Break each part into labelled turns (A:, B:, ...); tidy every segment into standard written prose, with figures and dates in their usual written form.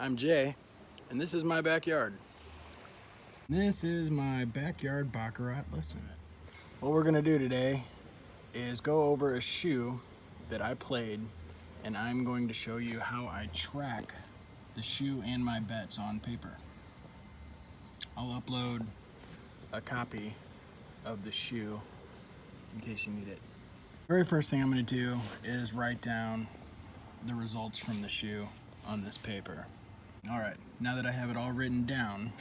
A: I'm Jay, and this is my backyard. This is my backyard Baccarat. Listen, what we're gonna do today is go over a shoe that I played, and I'm going to show you how I track the shoe and my bets on paper. I'll upload a copy of the shoe in case you need it. Very first thing I'm gonna do is write down the results from the shoe on this paper. All right, now that I have it all written down,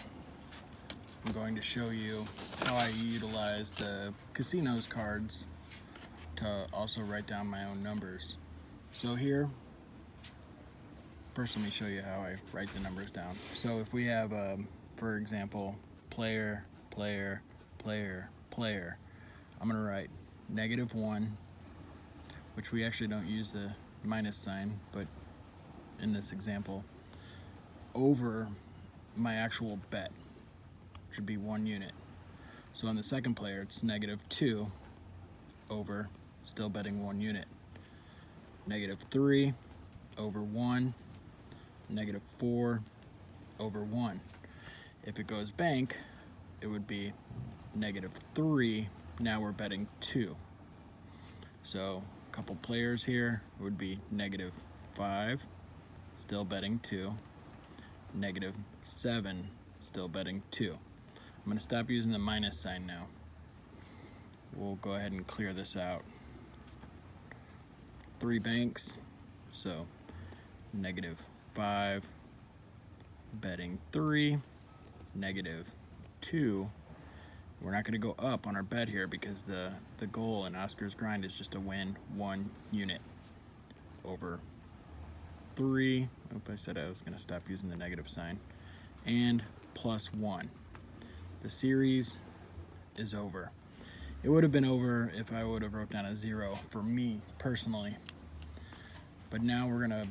A: I'm going to show you how I utilize the casino's cards to also write down my own numbers. So here, first let me show you how I write the numbers down. So if we have, for example, player, player, player, player, I'm gonna write -1, which we actually don't use the minus sign, but in this example, over my actual bet, which would be 1 unit. So on the second player, it's -2 over, still betting 1 unit. -3 over 1, -4 over 1. If it goes bank, it would be -3. Now we're betting 2. So a couple players here would be -5, still betting 2. -7, still betting 2. I'm going to stop using the minus sign now. We'll go ahead and clear this out. 3 banks, so -5, betting 3, -2. We're not going to go up on our bet here because the goal in Oscar's grind is just to win 1 unit over 3. I said I was going to stop using the negative sign. And +1. The series is over. It would have been over if I would have wrote down a 0 for me personally. But now we're going to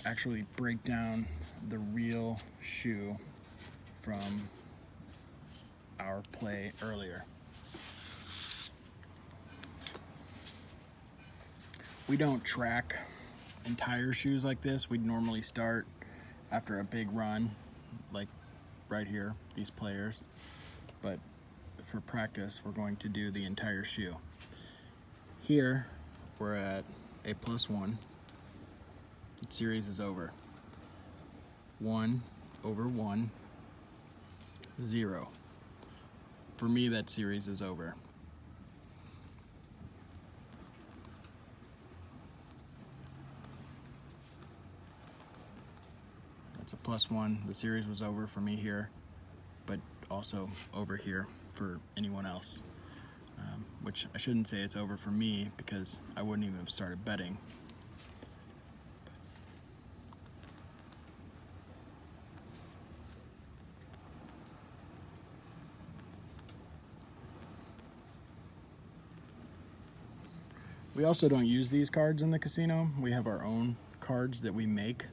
A: actually break down the real shoe from our play earlier. We don't track entire shoes like this. We'd normally start after a big run, like right here, these players. But for practice, we're going to do the entire shoe. Here, we're at a +1. The series is over. 1 over 1, 0. For me, that series is over. That's a +1. The series was over for me here, but also over here for anyone else. Which I shouldn't say it's over for me because I wouldn't even have started betting. We also don't use these cards in the casino. We have our own cards that we make,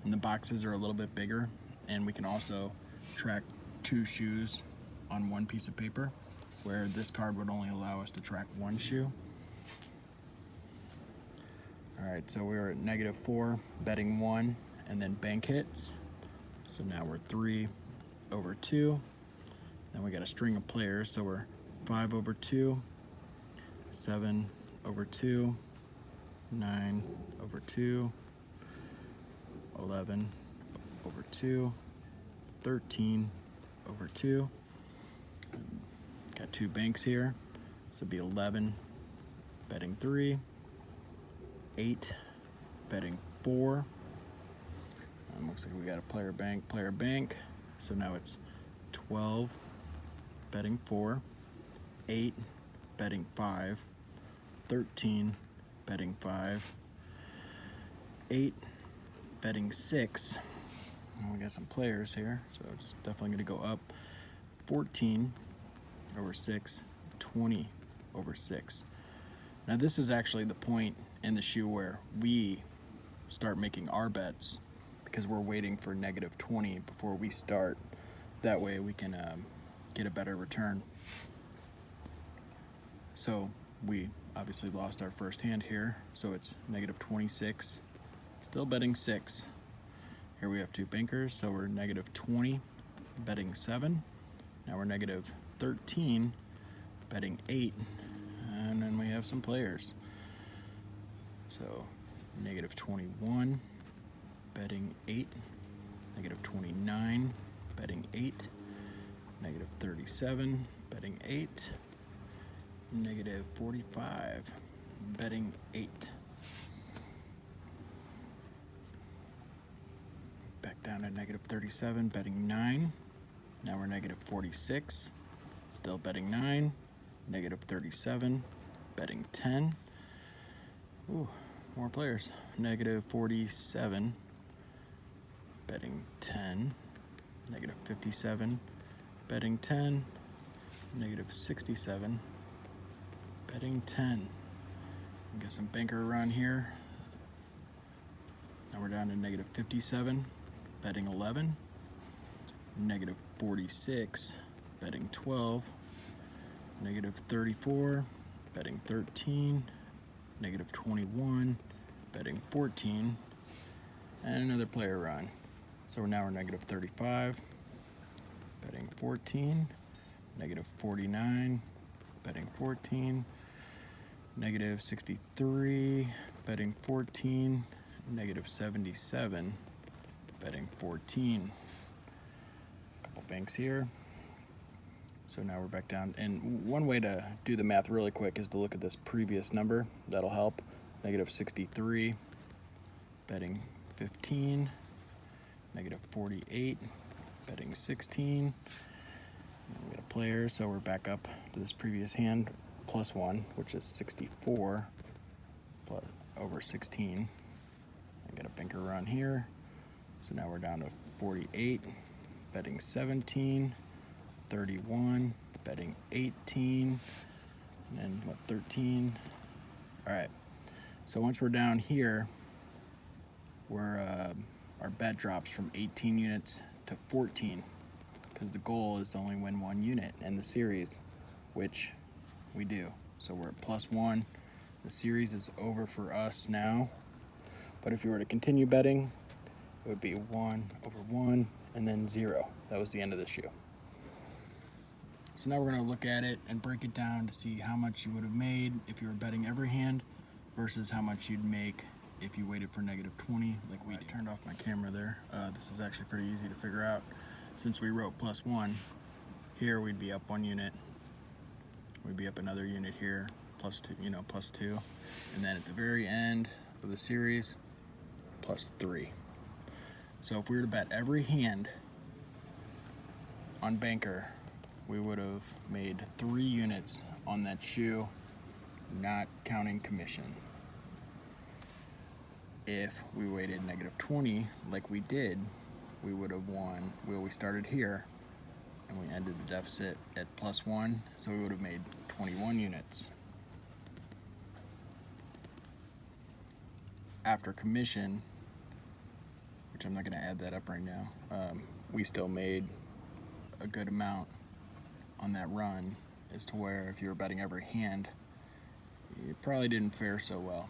A: and the boxes are a little bit bigger, and we can also track 2 shoes on 1 piece of paper, where this card would only allow us to track 1 shoe. All right, so we're at -4, betting 1, and then bank hits. So now we're 3 over 2. Then we got a string of players, so we're 5 over 2, 7 over 2, 9 over 2, 11 over 2, 13 over 2. Got 2 banks here, so it'd be 11 betting 3, 8 betting 4. Looks like we got a player bank. So now it's 12 betting 4, 8 betting 5, 13 betting 5, 8 betting 6. And we got some players here, so it's definitely going to go up. 14 over 6, 20 over 6. Now this is actually the point in the shoe where we start making our bets because we're waiting for -20 before we start. That way we can get a better return. So we obviously lost our first hand here, so it's -26. Still betting 6. Here we have 2 bankers, so we're negative 20, betting 7. Now we're negative 13, betting 8. And then we have some players. So negative 21, betting 8. Negative 29, betting 8. Negative 37, betting 8. Negative 45, betting 8. Back down to negative 37, betting 9. Now we're negative 46, still betting 9. Negative 37, betting 10. Ooh, more players. Negative 47, betting 10. Negative 57, betting 10. Negative 67, betting 10. Get some banker run here. Now we're down to negative 57, betting 11. Negative 46, betting 12. Negative 34, betting 13. Negative 21, betting 14. And another player run. So now we're negative 35, betting 14. Negative 49, betting 14. Negative 63, betting 14. Negative 77, betting 14. Couple banks here. So now we're back down. And one way to do the math really quick is to look at this previous number. That'll help. Negative 63, betting 15. Negative 48, betting 16. And we got a player, so we're back up to this previous hand, plus 1, which is 64 plus, over 16. I got a banker run here. So now we're down to 48, betting 17. 31, betting 18, and then what, 13. All right, so once we're down here, our bet drops from 18 units to 14, because the goal is to only win 1 unit in the series, which we do. So we're at plus 1. The series is over for us now, but if you were to continue betting, it would be 1 over 1 and then 0. That was the end of the shoe. So now we're going to look at it and break it down to see how much you would have made if you were betting every hand versus how much you'd make if you waited for negative 20 like we did. I turned off my camera there. This is actually pretty easy to figure out. Since we wrote plus 1, here we'd be up 1 unit. We'd be up another unit here, plus 2, plus 2. And then at the very end of the series, plus 3. So if we were to bet every hand on banker, we would have made 3 units on that shoe, not counting commission. If we waited negative 20 like we did, we would have won. Well, we started here and we ended the deficit at plus 1, so we would have made 21 units. After commission, which I'm not going to add that up right now, we still made a good amount on that run, as to where if you were betting every hand, you probably didn't fare so well.